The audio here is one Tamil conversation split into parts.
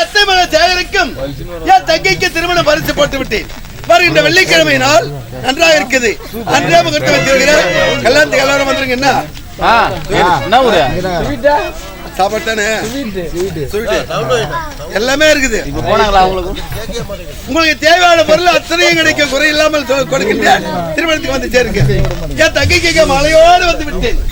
அத்தை மகன் சேகரிக்கும் என் தங்கைக்கு திருமணம் பரிசு போட்டு விட்டேன். வருகின்ற வெள்ளிக்கிழமை நாள் நன்றாக இருக்குது. அன்றே முகூர்த்தம் வச்சிருக்கிறேன். கல்யாணத்துக்கு எல்லாரும் வந்துருங்க. என்ன சாப்பாட்டானே எல்லாமே இருக்குது. உங்களுக்கு தேவையான பொருள் அத்தனையும் கிடைக்கும். குறை இல்லாமல் கொடுக்கின்ற திருமணத்துக்கு வந்து சேருங்க. என் தங்கைக்கு மலையோடு வந்து விட்டேன்.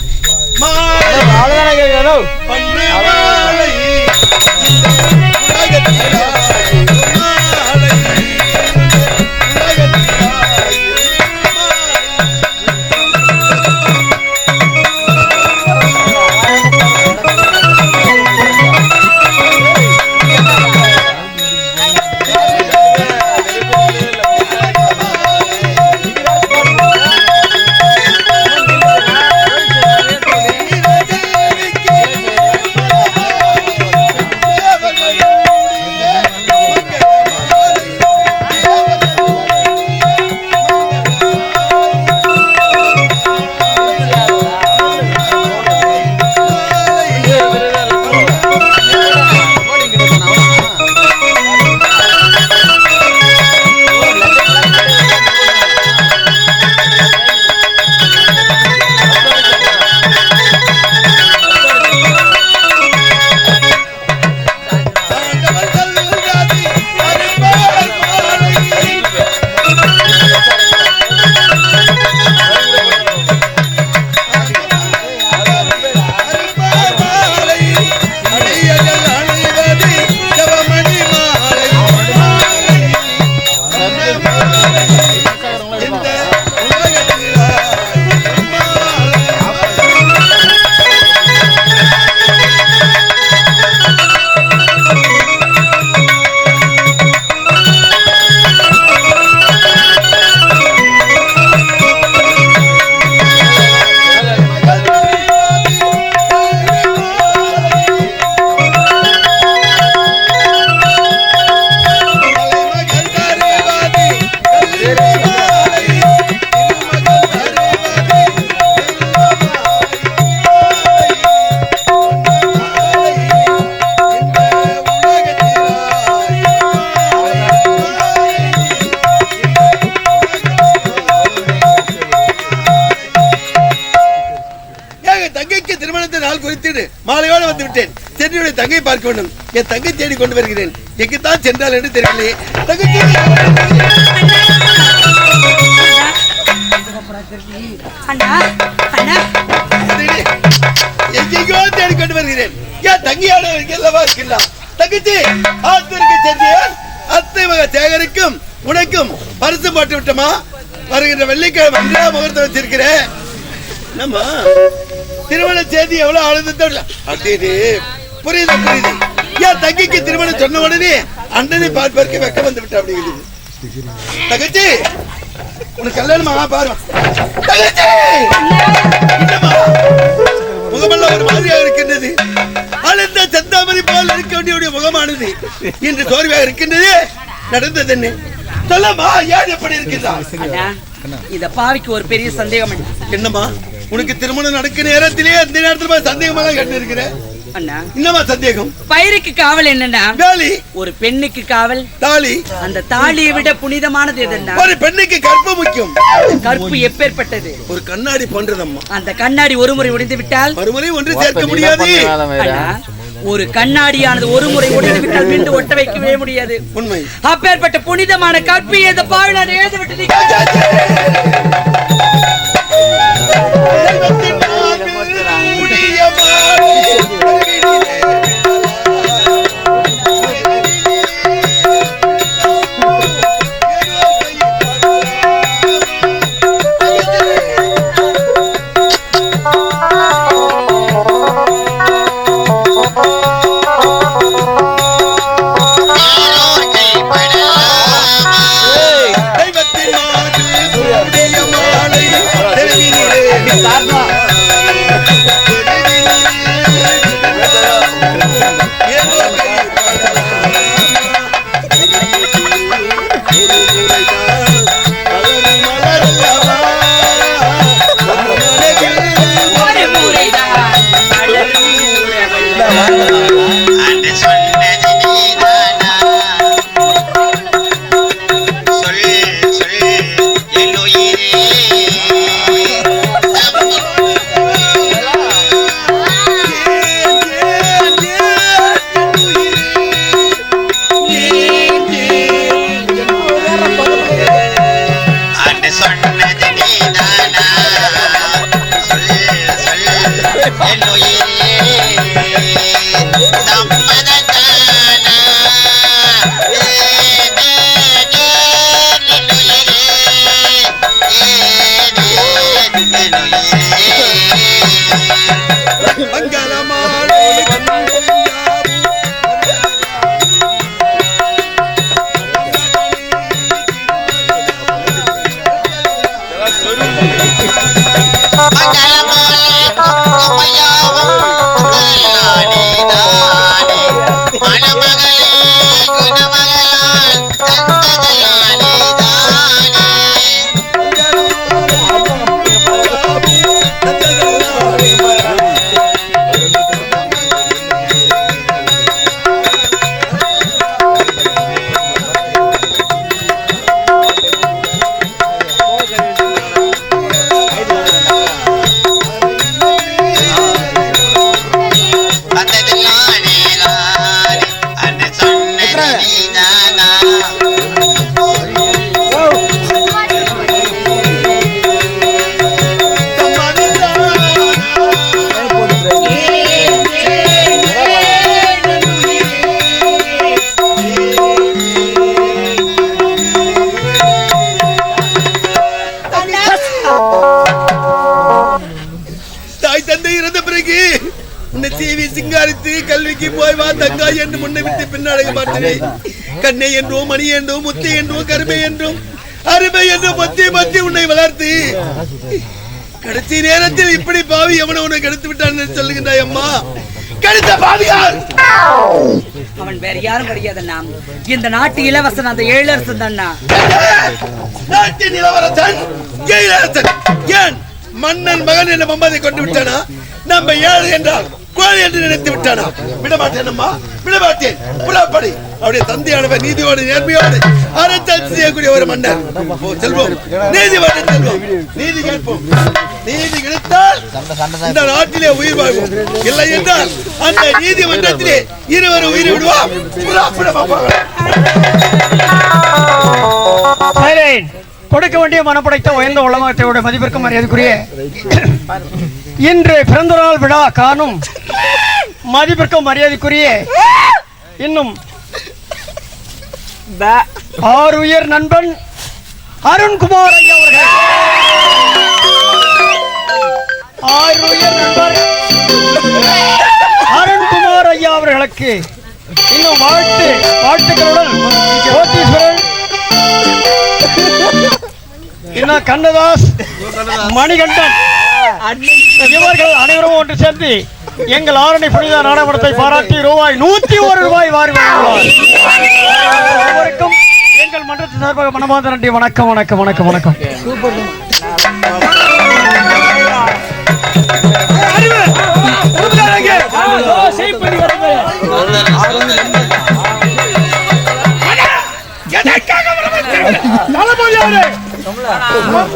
மாலையோடு வந்து விட்டேன். சென்னையுடைய தங்கை பார்க்க வேண்டும். என் தங்கை தேடி கொண்டு வருகிறேன். எங்குத்தான் சென்றால் என்று தெரியலையே. எங்கெங்கோ தேடி கொண்டு வருகிறேன். என் தங்கையோட இருக்கின்றான். தங்கச்சி ஆத்தூருக்கு சென்றேன். அத்தை மக சேகரிக்கும் உனக்கும் பரிசு போட்டு விட்டோமா. வருகின்ற வெள்ளிக்கிழமை அன்றே முகூர்த்தம் வச்சிருக்கிறேன். நம்ம திருமண செய்தி எவ்வளவு ஆனந்தத்தோட புரியுது புரியுது. என் தங்கைக்கு திருமணம் சொன்ன உடனே அண்ணனை பார்ப்பதற்கு வெக்கம் வந்து விட்டா அப்படிங்கிறது. தங்கச்சி உனக்கு கல்யாணமா பாரு. முகமெல்லாம் ஒரு மாதிரியாக இருக்கின்றது. ஆனந்த சந்தாமரி போல் இருக்க வேண்டிய முகமானது இன்று சோர்வாக இருக்கின்றது. நடந்தது என்ன சொல்லமா? ஏன் எப்படி இருக்கின்றா? இத பாவிக்கு ஒரு பெரிய சந்தேகம். என்னமா உனக்கு திருமணம் நடக்க நேரத்திலே அந்த நேரத்துல சந்தேகமெல்லாம் கேட்டு இருக்கிறேன். என்னமா சந்தேகம்? பயிருக்கு காவல் என்னன்னா தாலி. ஒரு பெண்ணுக்கு காவல் தாலி. அந்த தாலியை விட புனிதமானது எதுன்னா ஒரு பெண்ணுக்கு கற்பு முக்கியம். கற்பு எப்பேற்பட்டது? ஒரு கண்ணாடி போன்றதம்மா. அந்த கண்ணாடி ஒரு முறை உடைந்து விட்டால் மறுமுறை ஒன்று சேர்க்க முடியாது. ஒரு கண்ணாடியானது ஒரு முறை உடைந்து விட்டால் மீண்டும் ஒட்ட வைக்கவே முடியாது. உண்மை. அப்பேற்பட்ட புனிதமான கற்பு இந்த பாவிலான எழுத விட்டு கல்விக்கு போய் வா தங்கா என்று முன்னை விட்டு பின்னடைய மாட்டேன். கண்ணை என்றும் மணி என்றும் முத்தி என்றும் கருமை என்றும் அருமை என்றும் மத்தி மத்தி உன்னை வளர்த்து கடைசி நேரத்தில் இப்படி பாவி எவனை உன்னை கெடுத்து விட்டான் சொல்லுகின்றாய் அம்மா. கெடுத்த பாவியார் அவன் வேற யாரும் கிடையாது. நாம் இந்த நாட்டு இளவரசன் அந்த ஏழரசன் தானா. நாட்டின் இளவரசன் ஏழரசன் ஏன் மன்னன் மகன் என்ற மம்மதை கொண்டு விட்டானா? நம்ம ஏழு என்றால் கோழி என்று நினைத்து விட்டானா? விடமாட்டேன் அம்மா, விடமாட்டேன். புறப்படி. அவருடைய தந்தையானவர் நீதியோடு நேர்மையோடு அரசாட்சி செய்யக்கூடிய ஒரு மன்னர். செல்வோம், நீதி வாட்டம் செல்வோம், நீதி கேட்போம். நீதி கிடைத்தால் இந்த நாட்டிலே உயிர் வாழ்வோம், இல்லை என்றால் அந்த நீதிமன்றத்திலே இருவரும் உயிர் விடுவோம். கொடுக்க வேண்டிய மனப்படைத்த உயர்ந்த உலகத்தோட மதிப்பிற்கும் மரியாதைக்குரிய இன்று பிறந்த நாள் விழா காணும் மதிப்பிற்கும் மரியாதைக்குரிய இன்னும் ஆறுயிர் நண்பன் அருண்குமார் ஐயா அவர்கள், ஆறுயிர் நண்பர் அருண்குமார் ஐயா அவர்களுக்கு இன்னும் வாழ்த்துக்களுடன் கோட்டீஸ்வரன் இன்னும் கண்ணதாஸ் மணிகண்டன் இவர்கள் அனைவரும் ஒன்று சேர்ந்து எங்கள் ஆரணி புனித நாடகத்தை பாராட்டி ரூபாய் 101 வாரி ஒவ்வொருக்கும் எங்கள் மன்றத்தின் சார்பாக மனமார்ந்த நன்றி. வணக்கம் வணக்கம் வணக்கம் வணக்கம்.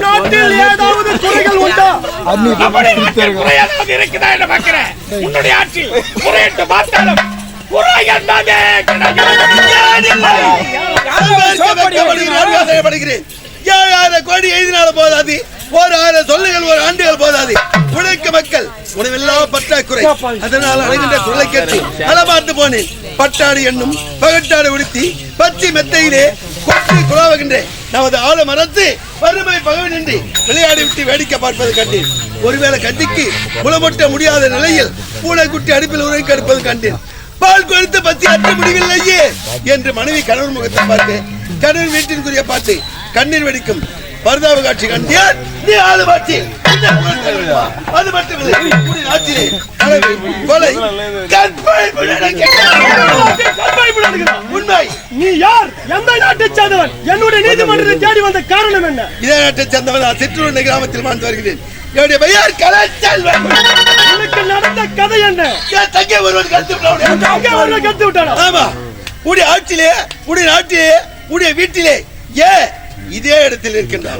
நாட்டில் ஏதாவது குறைகள் உண்டா? இருக்குதா என்ன பார்க்கிறேன். உன்னுடைய ஆட்சியில் குறையிட்டு பார்த்தாலும் கோடி எழுதினாலும் போதாது, 1000 சொல்லுகள் 1 ஆண்டுகள் போதாது. உழைக்க மக்கள் உணவில்லா பற்றாக்குறை, அதனால் அடைகின்ற குரலை கேட்டு அளபார்த்து போனேன். பட்டாடு என்னும் பகட்டாடு உடுத்தி பச்சி மெத்தையிலே கொட்டி குழாவுகின்றேன். நமது ஆள மரத்து வறுமை பகவனின்றி விளையாடி விட்டு வேடிக்கை பார்ப்பது கண்டேன். ஒருவேளை கண்டிக்கு முளமொட்ட முடியாத நிலையில் பூனைக்குட்டி அடுப்பில் உரைக்கு அடுப்பது கண்டேன். பால் கொடுத்து பத்தி அற்ற முடியவில்லையே என்று மனைவி கணவன் முகத்தை பார்த்து கணவன் வீட்டிற்குரிய பார்த்து கண்ணீர் வெடிக்கும் பரிதாப காட்சி கண்டேன். நீ ஆளு மாற்றி அது மட்டுமில்லை, உண்மை. நீ யார்? எந்த நாட்டை சேர்ந்தவன்? என்னுடைய நீதிமன்றத்தை தேடி வந்த காரணம் என்ன? இதே நாட்டை சேர்ந்தவன் சிற்றூர் கிராமத்தில் வாழ்ந்து வருகிறேன். என்னுடைய பெயர் கலைச்செல்வன். உனக்கு நடந்த கதை என்ன? என் தங்கை ஒருவன் கத்து விட்டானா? ஆமா, உடைய ஆட்சியிலே, உடைய நாட்டிலே, உடைய வீட்டிலே இதே இடத்தில் இருக்கின்றார்.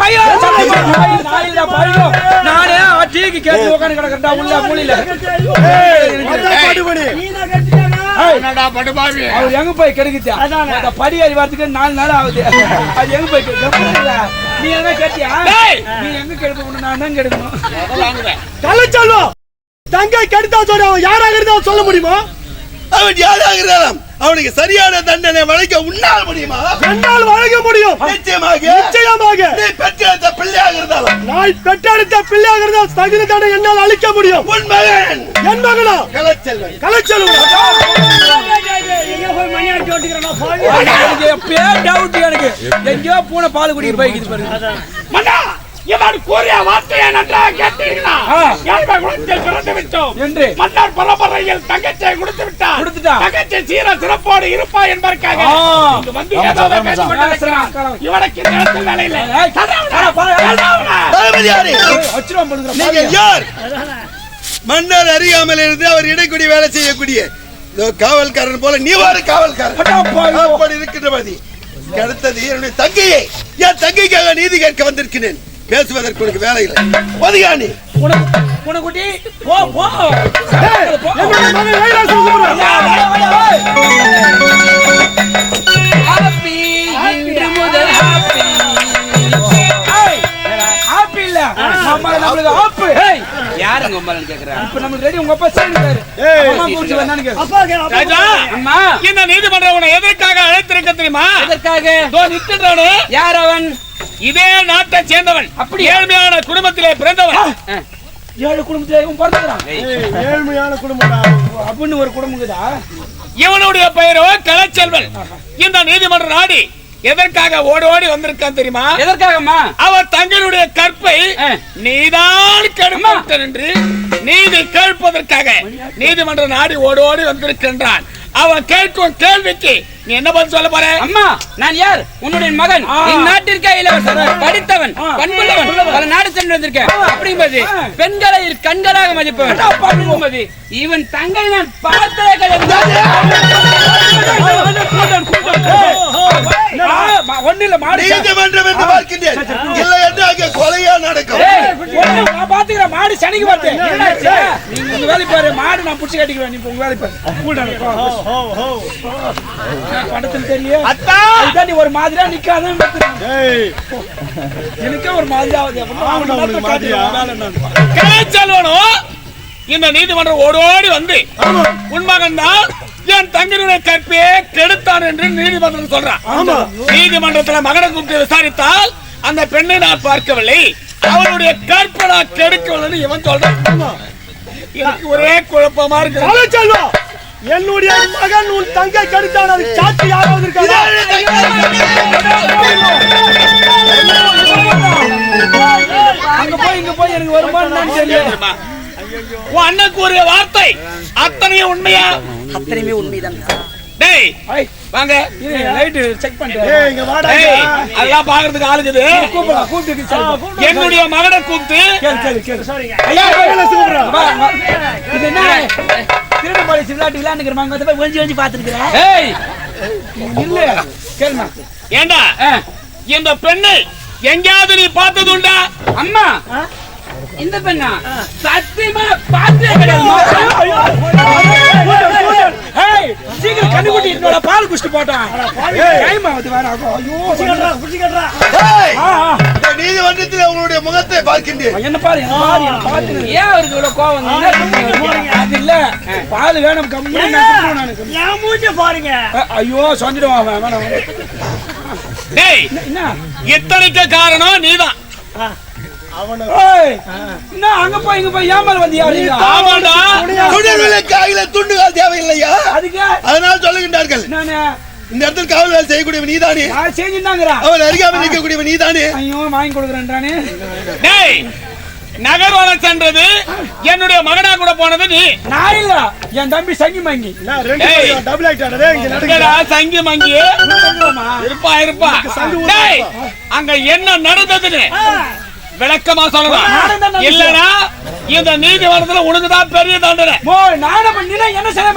நானே டீக்கு கேட்டு உட்காந்து கிடக்கிறா உள்ள மூலையில. அவர் எங்க போய் கிடைக்குது? படி அறிவாரத்துக்கு 4 நாள் ஆகுது. அது எங்க போய் நீ எங்க கேட்டியா? நீ எங்க கெடுக்கணும்? நான் தான் கெடுக்கணும். தங்கை கெடுத்தா சொல்ற அவன் யாராக இருந்தாலும் சொல்ல முடியுமா? அவன் யாராக இருந்தாலும் அவனுக்கு சரியான தண்டனை வழங்க உன்னால் முடியுமா? என்னால் வழங்க முடியும். நிச்சயமாக நிச்சயமாக. நீ பெற்றெடுத்த பிள்ளையாக இருந்தாலும் நான் பெற்றெடுத்த பிள்ளையாக இருந்தால் தகுதி தண்டனை என்னால் அளிக்க முடியும். உன் மகன் என் மகனா கலைச்செல்வன் கலைச்செல்வன் எங்கேயோ பூனை பால் குடிக்க போய்க்குது பாருங்க. மன்னா இவன் கூறிய வார்த்தையை நன்றாக கேட்டீர்களா? குளத்தில் பிறந்து விட்டோம் என்று மன்னர் பரம்பரையில் தங்கச்சியை கொடுத்துட்டா தங்கச்சி சீர சிறப்போடு இருப்பா என்பதற்காக இங்கு வந்து ஏதோ பேசிக் கொண்டிருக்கிறான். இவனுக்கு இந்த இடத்தில் வேலை இல்லை. நீங்க யார்? மன்னர் அறியாமல் இருந்து அவர் இடைக்குடி வேலை செய்யக்கூடிய காவல்காரன் போல நீ ஒரு காவல்காரன் அப்படி இருக்கின்றபடி அடுத்தது என்னுடைய தங்கையை என் தங்கைக்காக நீதி கேட்க வந்திருக்கிறேன். பேசுவதற்கு உனக்கு வேலை இல்லை. ஒதுகாணி குட்டி போ போ யாருங்க உம்மலன்னு கேக்குறாங்க. இப்ப நமக்கு ரெடி உங்க அப்பா சேர்ந்துட்டாரு. அம்மா பூச்சி வந்தான்னு கேக்குறாங்க. ராஜா அம்மா இந்த நீதிமன்றம் உன்னை எதற்காக அழைத்திருக்க தெரியுமா? எதற்காக? தோ நிற்கின்றானே யார் அவன்? இதே நாட்டை சேர்ந்தவன். அப்படி ஏழ்மையான குடும்பத்திலே பிறந்தவன். ஏழு குடும்பத்திலே இவன் பிறந்துறான். ஏழ்மையான குடும்பம் அப்படின்னு ஒரு குடும்பம்ங்குதா? இவனுடைய பெயரோ கலைச்செல்வன். இந்த நீதிமன்ற நாடி எதற்காக ஓடி ஓடி வந்திருக்கான் தெரியுமா? எதற்காகம்மா? அவர் தங்களுடைய கற்பை நீதான் கெடுப்பான் என்று நீதி கேட்பதற்காக நீதிமன்ற நாடி ஓடி ஓடி வந்திருக்கின்றான். அவன் கேட்கும் கேள்விக்கு நீ என்ன பதில் சொல்ல போற? அம்மா நான் யார்? உன்னுடைய மகன். இந்நாட்டிற்கே இளவரசர், படித்தவன், பண்புள்ளவன், பல நாடு சென்று வந்திருக்கேன். அப்படிங்கும்போது பெண்களை கண்களாக மதிப்பவன். இவன் தங்கை நான் பார்த்ததே கிடையாது. நீதிமன்றம் என்று பார்க்கின்றேன். இல்லை என்று அங்கே கொலையா நடக்கும். நான் பாத்துக்கிறேன். மாடு சனிக்கு பார்த்தேன். நீங்க உங்க வேலை பாரு. மாடு நான் புடிச்சு கட்டிக்குவேன். நீ உங்க வேலை பாரு. படத்தில் தெரியும். நீ ஒரு மாதிரியா நிக்காத. எனக்கு ஒரு மாதிரியாவது கலைச்செல்வனும் இந்த நீதிமன்றம் ஓடோடி வந்து உன் மகன் தான் என் தங்கனுடைய கற்பையே கெடுத்தான் என்று நீதிமன்றம் சொல்றான். நீதிமன்றத்தில் மகனை கூப்பிட்டு விசாரித்தால் அந்த பெண்ணை நான் பார்க்கவில்லை, அவருடைய கற்பை நான் கெடுக்கவில்லை இவன் சொல்றான். எனக்கு ஒரே குழப்பமா இருக்கு. என்னுடைய மகன் உன் தங்கை கெடுத்தான். அது சாட்சி யாராவது இருக்காங்க? அங்க போய் இங்க போய் எனக்கு வருமானம் தெரியுமா? உன் அண்ணனுக்கு ஒரு வார்த்தை அத்தனையும் உண்மையா? அத்தனையுமே உண்மைதான். டேய் வாங்க லைட் செக் பண்ணிட்டு அதெல்லாம் பாக்குறதுக்கு ஆளுக்குது. என்னுடைய மகனை கூப்பிட்டு இது என்ன திருடு போலீஸ் விளையாட்டு விளையாண்டுக்கிறோம். கொஞ்சம் கொஞ்சம் பாத்துருக்கிறேன். இல்ல கேளுமா. ஏண்டா இந்த பெண்ணை எங்கேயாவது நீ பார்த்தது உண்டா? அம்மா இந்த பெண்ணா சத்தியமா பார்த்தே கிடையாது. சீக்கிரம் கண்ணுக்குட்டி என்னோட பால் குடிச்சிட்டு போட்டான். நீதிமன்றத்தில் உங்களுடைய முகத்தை பார்க்கின்றேன். என்ன பாரு ஏன் அவருக்கு இவ்வளவு கோவம்? அது இல்ல பால் வேணும் கம்மி பாருங்க. ஐயோ சொஞ்சிடுவான் வேணாம். டேய் இத்தனைக்கு காரணம் நீதான். அங்க போய் இங்க போய் ஏமால் வந்து துண்டுகள் தேவையில்லையா? அதனால சொல்லுகின்றார்கள் இந்த இடத்தில் காவல் வேலை செய்யக்கூடியவன் நீதானே. அவன் அருகாமல் நிற்கக்கூடியவன் நீதானே. ஐயோ வாங்கி கொடுக்குறேன்றானே. நகர்வனம் சென்றது என்னுடைய மகனா கூட போனது நீ. நான் இல்ல என் தம்பி சங்கி மங்கி. சங்கி மங்கி இருப்பா இருப்பா. அங்க என்ன நடந்ததுன்னு விளக்கமா சொல்லலாம். இல்லனா இந்த நீதிமன்றத்துல உனக்குதான் பெரிய தண்டனை. நானா பண்ணி என்ன செய்ய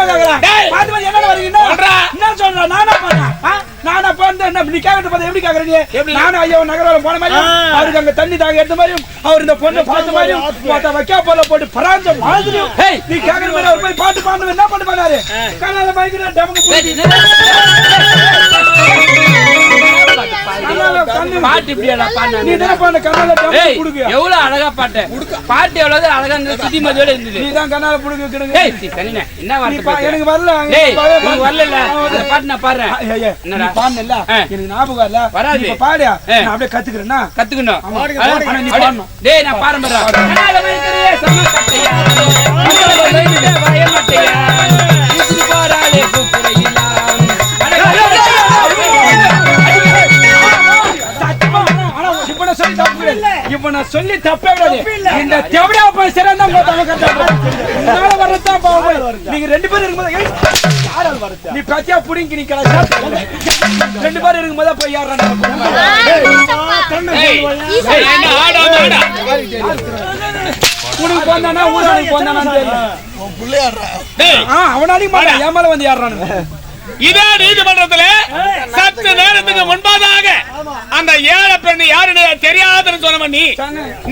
நானா பண்ண என்ன நீ கேட்கறது எப்படி கேக்குறீங்க? நானும் ஐயோ நகரம் போன மாதிரி அவருக்கு அங்க தண்ணி தாக எடுத்த மாதிரியும் அவர் இந்த பொண்ணை பார்த்த மாதிரியும் வைக்கா போல போட்டு பராஞ்ச மாதிரியும் நீ கேக்குற மாதிரி அவர் போய் பாட்டு பாண்டு என்ன பண்ண பண்ணாரு? கண்ணால பயங்கர பாட்டு இப்படியா பாட்டு நீ தான பாண்ட கண்ணால ஏய் புடுங்க எவ்வளவு அழகா பாட்டு பாட்டு எவ்வளவு அழகா இருந்தது சுத்திமதியோட இருந்தது நீ தான் கண்ணால புடுங்க கிடுங்க ஏய் சரிண்ணே என்ன வார்த்தை பேசுற? எனக்கு வரல ஏய் உனக்கு வரல அந்த பாட்டு நான் பாடுறேன் என்னடா பாடுனல்ல எனக்கு ஞாபகம் இல்ல வராது. இப்ப பாடு நான் அப்படியே கத்துக்கிறேன்னா கத்துக்கணும் ஆனா நீ பாடணும் டேய் நான் பாடுறேன் பாரு கனால வைக்கிறியே சமக்கட்டையா கனால வைக்கிறியே வயமட்டையா இசுக்கு போறாளே கூப்பிடையிலா இப்ப நான் சொல்லி தப்பே கிடையாது இந்த தேவடியா போய் சிறந்தா நீங்க 2 பேரும் இருக்கும்போது நீ பச்சையா புடிங்கி நிக்கல ரெண்டு பேரும் இருக்கும்போது போய் யாரா உனக்கு போந்தானா ஊரானுக்கு போந்தானான்னு தெரியல அவனாலையும் மாட்டான் என் மேல வந்து யாரானு இதே நீதிமன்றத்துல சற்று நேரத்துக்கு முன்பாக அந்த ஏழை பெண் யாருன்னு தெரியாதுன்னு சொன்ன நீ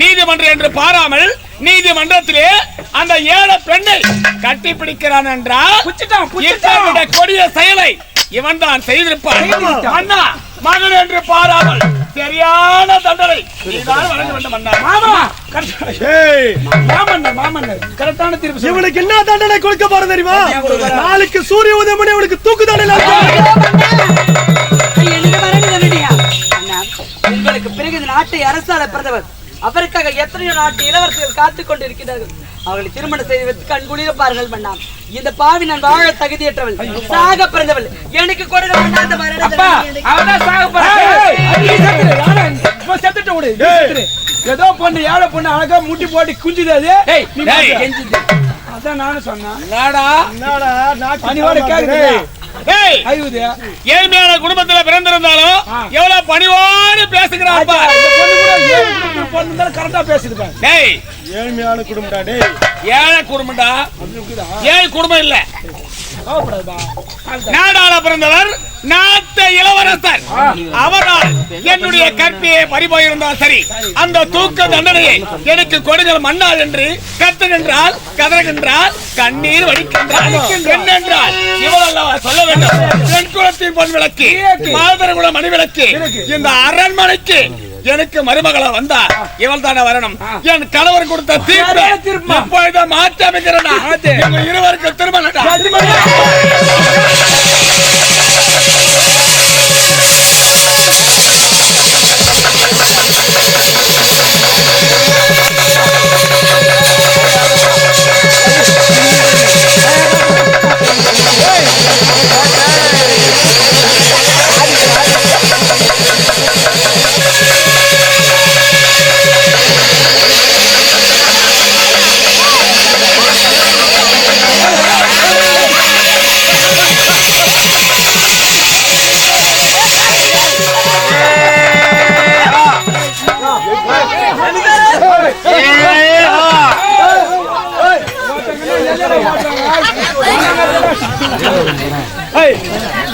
நீதிமன்றம் என்று பாராமல் நீதிமன்றத்திலே அந்த ஏழை பெண்ணை கட்டி பிடிக்கிறான் என்றால் இத்தகைய கொடிய செயலை இவன் தான் செய்திருப்பான் அண்ணா மகன் என்று பாராமல் சரியான தண்டனை நீதான் வழங்க வேண்டும் அண்ணா. கரெக்டான தீர்ப்பு இவனுக்கு என்ன தண்டனை கொடுக்க போறது தெரியுமா? நாளைக்கு சூரிய உதயம் பண்ணி இவனுக்கு தூக்கு தண்டனை. உங்களுக்கு பிறகு இந்த நாட்டை அரசாள பிறந்தவர் அவருக்காக எத்தனையோ நாட்டு இளவரசர்கள் காத்துக் கொண்டிருக்கிறார்கள். அவர்களை திருமணம் செய்து வைத்து கண்குளிர பாருங்கள் மன்னா. இந்த பாவி நான் வாழ தகுதியற்றவள், சாக பிறந்தவள். எனக்கு கொடுக்க வேண்டாம். ஏதோ பொண்ணு ஏழை பொண்ணு அழகா முட்டி போட்டு குஞ்சுது அது. அதான் நானும் சொன்னேன். ஏழ்மையான குடும்பத்துல பிறந்திருந்தாலும் எவ்வளவு பணிவோடு பேசுகிறான். கரெக்டா பேசிருக்கேன். ஏழ்மையான குடும்பம், ஏழை குடும்பம்டா, ஏழை குடும்பம் இல்ல. நாடாள பிறந்தவர் நாட்டு இளவரசர். அவரால் என்னுடைய கற்பியை பறிபோயிருந்தால் சரி, அந்த தூக்க தண்டனையை எனக்கு கொடுங்கள் மன்னால் என்று கத்துகின்றால், கதறுகின்றால், கண்ணீர் வடிக்கின்றால். என்னென்றால் இவள் அல்லவா சொல்ல வேண்டும். பெண் குலத்தின் பொன் விளக்கு, மாதர குல மணி விளக்கு, இந்த அரண்மனைக்கு எனக்கு மருமகளா வந்தா இவள் தானே வரணும். என் கணவர் கொடுத்த தீர்ப்பு இப்பொழுது மாற்றி அமைக்கிறேன். இருவருக்கு திருமணம்.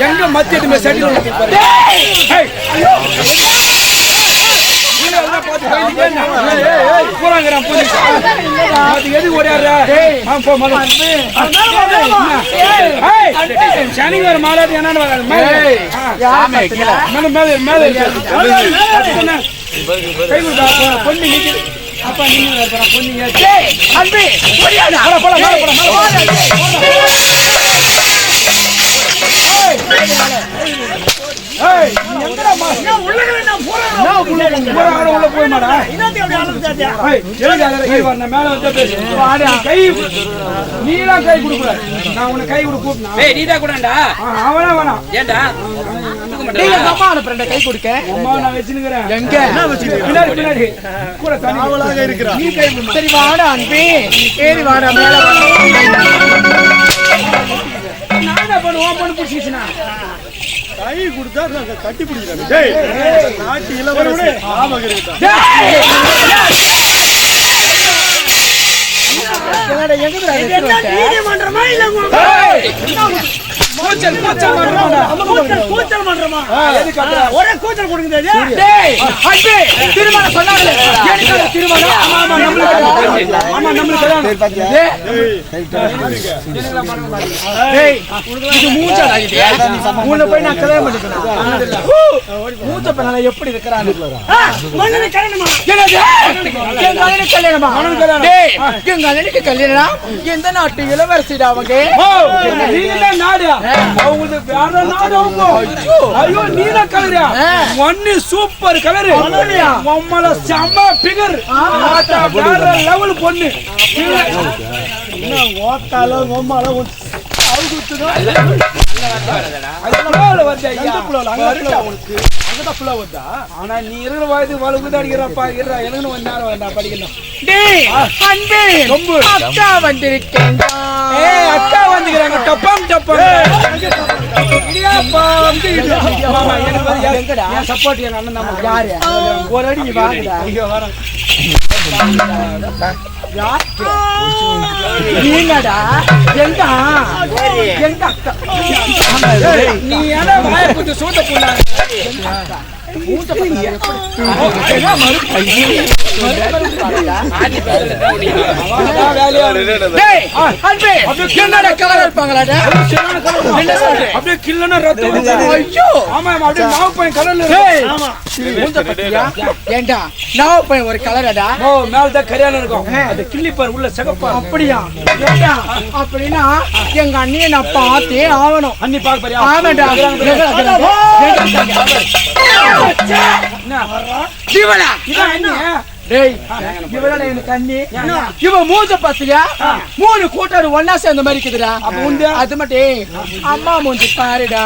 எங்க மத்திய செட்டில் சனிவார மாலாது என்னன்னு பொண்ணு அப்பா நீங்க கை கொடுக்க சரி வாடா அன்பே ஏறி வாடா மேல கை கொடுத்தா கட்டி பிடிக்கிறாங்க. நாட்டு இளவரசர் திருமணம் சொன்னாங்களே திருமணம் ஆமா நம்மளுக்கு கல்யாணம் இது மூச்சா ஆகுது. உன்னை போய் நான் கல்யாணம் பண்ணிக்கிறேன். மூச்ச பண்ணல எப்படி இருக்கிறான்னு கல்யாணம் எந்த நாட்டு இளவரசிடா அவங்க? நாடு அவங்களுக்கு வேற நாடு அவங்க. ஐயோ நீல கலரா ஒன்னு சூப்பர் கலரு மம்மல செம்ம பிகர் வேற லெவல் பொண்ணு. ஓட்டால மம்மல ஆனா நீ இருக்கிற வயது வளர்ந்து அடிக்கிறப்பா எனக்கு கொஞ்ச நேரம் வேண்டாம் படிக்கணும். அக்கா வந்திருக்கேன். அக்கா வந்துக்கிறாங்க டப்பாம் டப்பாம் சப்போர்ட் என் அண்ணன் தான். யாரு ஒரு அடி வாங்கடா. நீங்கடா எங்க எங்க அக்கா? நீ ஏன்னா வாய கொஞ்சம் சூட்ட போனா என்னடா கலர் இருப்பாங்களா? அப்படியே கில்லனா ரத்தம். ஆமா அப்படியே நாவ பையன் கலர்ல. ஏண்டா நாவ பையன் ஒரு கலரடா? ஓ மேலதான் கரியால இருக்கும். அது கிள்ளிப்பார் உள்ள சகப்பா. அப்படியா? அப்படின்னா எங்க அண்ணியை நான் பார்த்தே ஆகணும். அண்ணி பாக்க பாரியா? ஆமாடா. ஜீவனா இதான் அண்ணி. டேய் இவளோட எனக்கு அண்ணி. இவன் மூஞ்ச பாத்தியா? 3 கூட்டாரு ஒன்னா சேர்ந்த மாதிரி இருக்குதுடா. அப்ப உண்டு அது மட்டும் அம்மா மூஞ்சி பாருடா,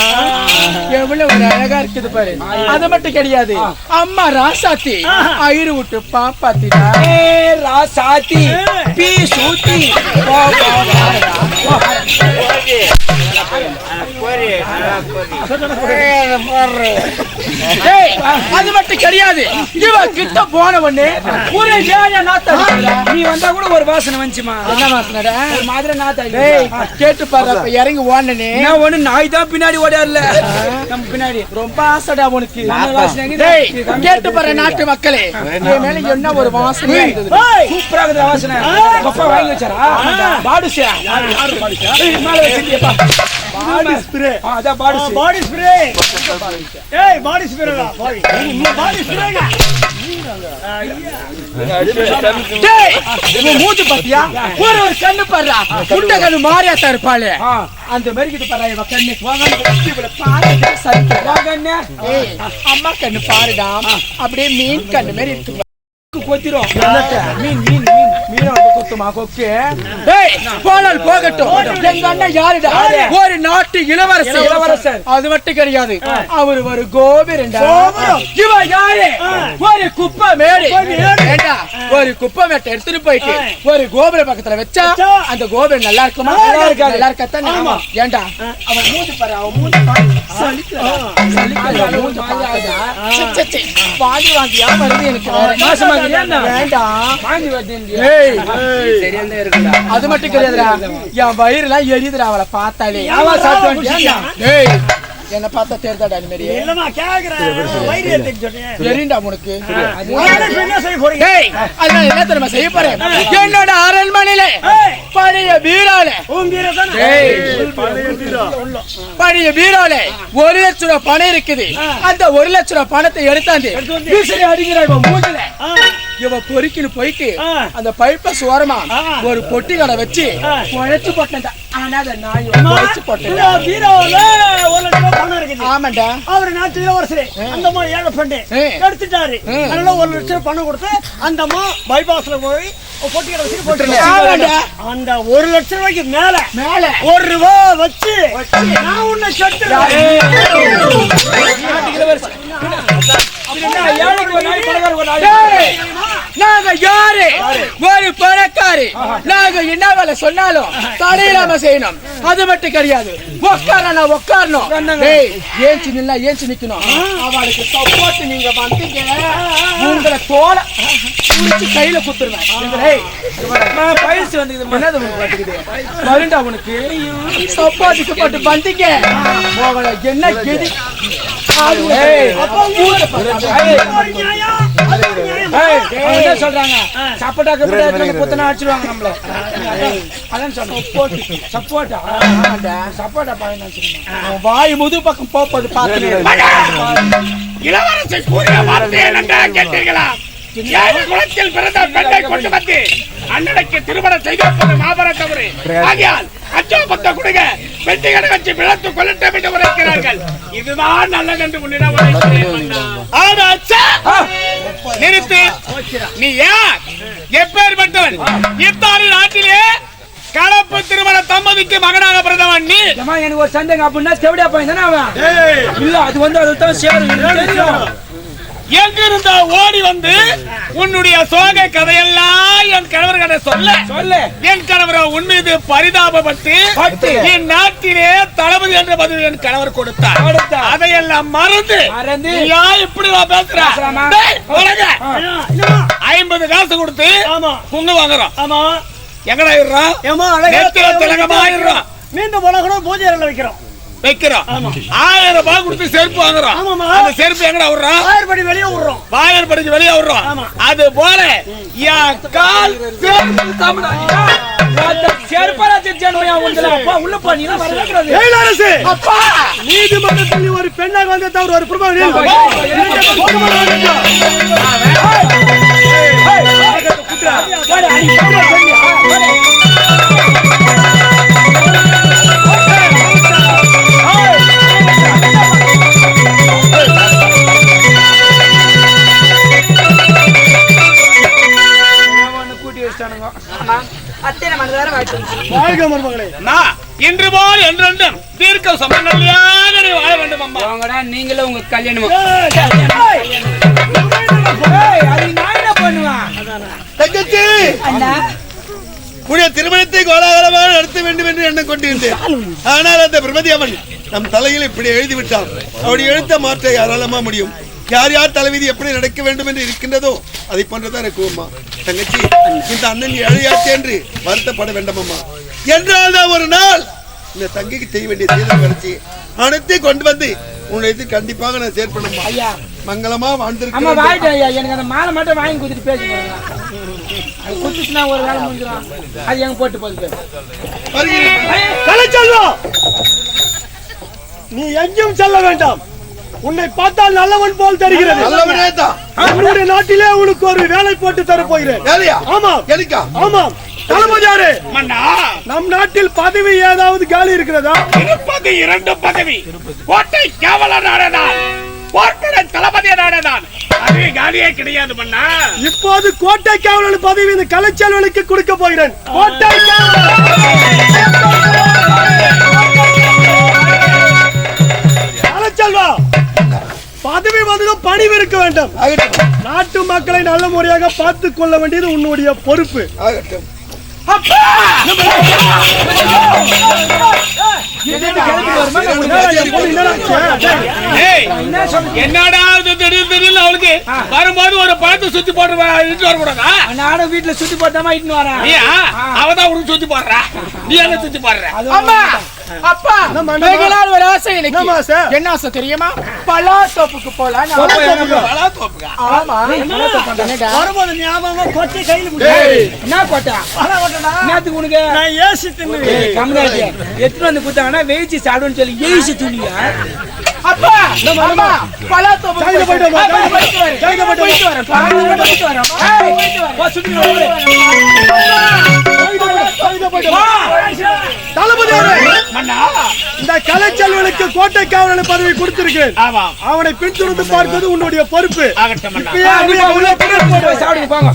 எவ்வளவு ஒரு அழகா இருக்குது பாரு. அது மட்டும் கிடையாது, அம்மா ராசாத்தி ஐரு விட்டு பாப்பாத்திடா. ராசாத்தி பீ சூத்தி அது மட்டும் கிடையாது. இவ கிட்ட போன உடனே ஒரு ஏழை நாத்த நீ வந்தா கூட ஒரு வாசனை வந்துச்சுமா. என்ன வாசனடா? ஒரு மாதிரி நாத்த கேட்டு பாரு. அப்ப இறங்கி ஓடனே நான் ஒண்ணு நாய் தான் பின்னாடி ஓடியாருல நம்ம பின்னாடி ரொம்ப ஆசைடா உனக்கு. கேட்டு பாரு நாட்டு மக்களே, என் மேல என்ன ஒரு வாசனை இருந்தது. சூப்பரா இருக்குது வாசனை. அப்பா வாங்கி வச்சாரா? பாடுசியா மேல வச்சிருக்கியப்பா. Body spray. அதான் பாடுசி. Body spray. ஏய் பாடி ஸ்ப்ரேடா. பாடி ஸ்ப்ரேடா. டேய் இவன் மூஞ்சி பாத்தியா? ஒரு கண்ணு பாருடா, குட்ட கண்ணு மாரியாத்தா இருப்பாளே அந்த மாதிரி கிட்ட பாரு. இவ கண்ணு பாருடா, சரிங்க. ஏய் அம்மா கண்ணு பாருடா, அப்படியே மீன் கண்ணு மாதிரி இருக்கு. கொத்திரும் மீன் மீன் மீன் மீனோட கொத்துமா கொக்கு. ஏய் போனால் போகட்டும். எங்க அண்ணன் யாருடா? ஒரு நாட்டு இளவரசர். இளவரசர். அது மட்டும் கிடையாது, அவர் ஒரு கோபுரண்டா. இவ யாரு? ஒரு குப்பை மேடு. ஏண்டா ஒரு குப்பை மேட்டை எடுத்துட்டு போயிட்டு ஒரு கோபுர பக்கத்துல வச்சா அந்த கோபுரம் நல்லா இருக்குமா? நல்லா இருக்காது. நல்லா இருக்கத்தான். ஏண்டா அவன் மூஞ்சி பாரு, அவன் மூஞ்சி பாரு. வாங்கி வாங்கியா வருது எனக்கு. அது மட்டும் கிடையாதுடா, என் வயிறு எல்லாம் எரியுதுடா அவளை பார்த்தாலே. என்ன பார்த்தா தெரிதாடா அந்த மாதிரி எரிண்டா உனக்கு. அதனால என்ன தெரியுமா செய்ய போறேன்? என்னோட அரண்மனையில பழைய பீரோல பழைய பீரோல 1 லட்சம் ரூபாய் பணம் இருக்குது. அந்த 1 லட்சம் ரூபாய் பணத்தை எடுத்தாந்து விசிறி அடிக்கிறாள் மூஞ்சில. இவ பொறுக்கின்னு போயிட்டு அந்த பைப்ப சோரமா ஒரு பொட்டி கடை வச்சு குழைச்சு போட்டேன். ஆமாண்டா, அவரு நாட்டு இளவரசரே அந்த அம்மா ஏழை பெண்ணு எடுத்துட்டாரு. அதனால 1 லட்சம் பணம் கொடுத்து அந்த அம்மா பைபாஸ்ல போய் பொட்டி கடை வச்சு போட்டு அந்த 1 லட்சம் ரூபாய்க்கு மேல மேல 1 ரூபா வச்சு நான் உன்னை செத்துறேன். நாங்க யாரு? ஒரு பணக்காரி. நாங்க என்ன வேலை சொன்னாலும் தடையில்லாம செய்யணும். அது மட்டும் கிடையாது, உட்காரணும் உட்காரணும். ஏஞ்சி நின்னா ஏஞ்சி நிக்கணும். அவளுக்கு சப்போர்ட் நீங்க வந்தீங்க, உங்களை தோலை கையில குத்துருவேன். பயிற்சி வந்து வருண்டா உனக்கு சப்போர்ட்டுக்கு போட்டு வந்தீங்க. என்ன கெதி என்ன சொல்றாங்க சப்போட்டா கப்பட்டா புத்தனா அடிச்சிடுவாங்க நம்மள அதான் சொன்னேன் சப்போட்டா சப்போட்டா பாய் வாய் முது பக்கம் போப்பது பார்த்து இளவரசர் கூறிய வார்த்தையை நன்றாக கேட்டீர்களா? ஏழு குலத்தில் பிறந்த பெண்ணை கொண்டு வந்து அண்ணனுக்கு திருமணம் செய்து வைப்பது மாபெரும் தவறு. ஆகையால் அச்சோ பத்த குடுங்க வெட்டிகளை வச்சு விளத்து கொள்ளட்டும் என்று உரைக்கிறார்கள். இதுதான் நல்லது என்று உன்னிடம் உரைக்கிறேன். ஆனா அச்சா, நிறுத்து. நீ யார்? எப்பேற்பட்டவன்? இத்தாலி நாட்டிலே கலப்பு திருமண தம்பதிக்கு மகனாக பிறந்தவன் நீ. எனக்கு ஒரு சந்தேகம் அப்படின்னா செவடியா பையன் தானே அவன்? இல்ல அது வந்து அதுதான் சேரும். எங்கிருந்த ஓடி வந்து உன்னுடைய சோக கதையெல்லாம் என் கணவர் கதை சொல்ல என் கணவர் உன் மீது பரிதாபப்பட்டு என் நாட்டிலே தளபதி என்ற பதவி என் கணவர் கொடுத்தார். அதையெல்லாம் மறந்து இப்படி பேசுற 50 காசு கொடுத்து குங்கு வாங்குறோம். எங்கடா இருறோம்? திலகமா இருறோம். மீண்டும் உலகம் பூஜை வைக்கிறோம். 1000 ரூபாய் கொடுத்து செருப்பு வாங்குறோம். அந்த செருப்பு எங்கடா விடுறோம்? வாயற்படி வெளியே விடுறோம். வாயற்படிக்கு வெளியே விடுறோம். அது போல கால் நீதிமன்றத்தில் ஒரு பெண்ணாக வந்த தவிர ஒரு பிரபலம் இன்று போல் என்றென்றும் தீர்க்க சமநிலையாக வாழ வேண்டும் அம்மா. நீங்களும் உங்க கல்யாணம் தங்கச்சி உடைய திருமணத்தை கோலாகலமாக நடத்த வேண்டும் என்று எண்ணம் கொண்டிருந்தேன். ஆனால் அந்த பிரமதி அவன் நம் தலையில் இப்படி எழுதிவிட்டான். அவருடைய எழுத்த மாற்ற யாராலமா முடியும்? யார் யார் தலைவிதி எப்படி நடக்க வேண்டும் என்று இருக்கின்றதோ அதை போன்றதான் இருக்குமா. தங்கச்சி, இந்த அண்ணன் எழுதியாச்சு என்று வருத்தப்பட வேண்டாம் அம்மா. என்றால் தான் ஒரு நாள் இந்த தங்கைக்கு செய்ய வேண்டிய சீதம் கிடைச்சி அனைத்தையும் கொண்டு வந்து உன்னை கண்டிப்பாக நான் சேர்ப்பணுமா. மங்களமா வாழ்ந்திருக்கேன். எனக்கு அந்த மாலை மட்டும் வாங்கி கொடுத்துட்டு பேசுங்க. அது குத்துச்சுன்னா ஒரு வேலை முடிஞ்சிடும். அது எங்க போட்டு போகுது. நீ எங்கேயும் செல்ல வேண்டாம். உன்னை பார்த்தால் நல்லவன் போல் தெரிகிறது. உன்னுடைய நாட்டிலே உனக்கு ஒரு வேலை போட்டு தர போகிறேன். ஆமாம். எனக்கா? ஆமாம். தளபதியாரே, நம் நாட்டில் பதவி ஏதாவது காலி இருக்கிறதா? இருப்பது 2 பதவி. கோட்டை காவலர் நாடதான், போர்ப்படை தளபதி நாடதான். அது காலியே கிடையாது மன்னா. இப்போது கோட்டை காவலர் பதவி இந்த கலைச்செல்வனுக்கு கொடுக்க போகிறேன். கோட்டை கலைச்செல்வா, பதவி வந்ததும் பணிவு இருக்க வேண்டும். நாட்டு மக்களை நல்ல முறையாக பார்த்துக் கொள்ள வேண்டியது உன்னுடைய பொறுப்பு. என்னடா திடீர்னு அவளுக்கு வரும்போது ஒரு பழத்தை சுத்தி போட்டு வரக்கூடாதா? நானும் வீட்டுல சுத்தி போட்டாமா இட்டு வரேன். அவதான் உனக்கு சுத்தி போடுறா, நீ என்ன சுத்தி போடுற? அப்பா, ஒரு ஆசை எனக்கு. என்ன ஆசை தெரியுமா? பலா தோப்புக்கு போலாம். வரும்போது ஞாபகம் கொட்டை கையில் என்ன கொட்டா? நேத்துக்கு உனக்கு எத்தனை வந்து குத்தாங்கன்னா வெயிச்சு சாடுன்னு சொல்லி ஏசி துணியா? அப்பா, பலா தோப்புக்கு போயிட்டு இந்த கலைச்செல்வனுக்கு கோட்டை காவலர் பதவி கொடுத்திருக்கிறேன். அவனை பின்தொடர்ந்து பார்ப்பது உன்னுடைய பொறுப்பு. போங்க.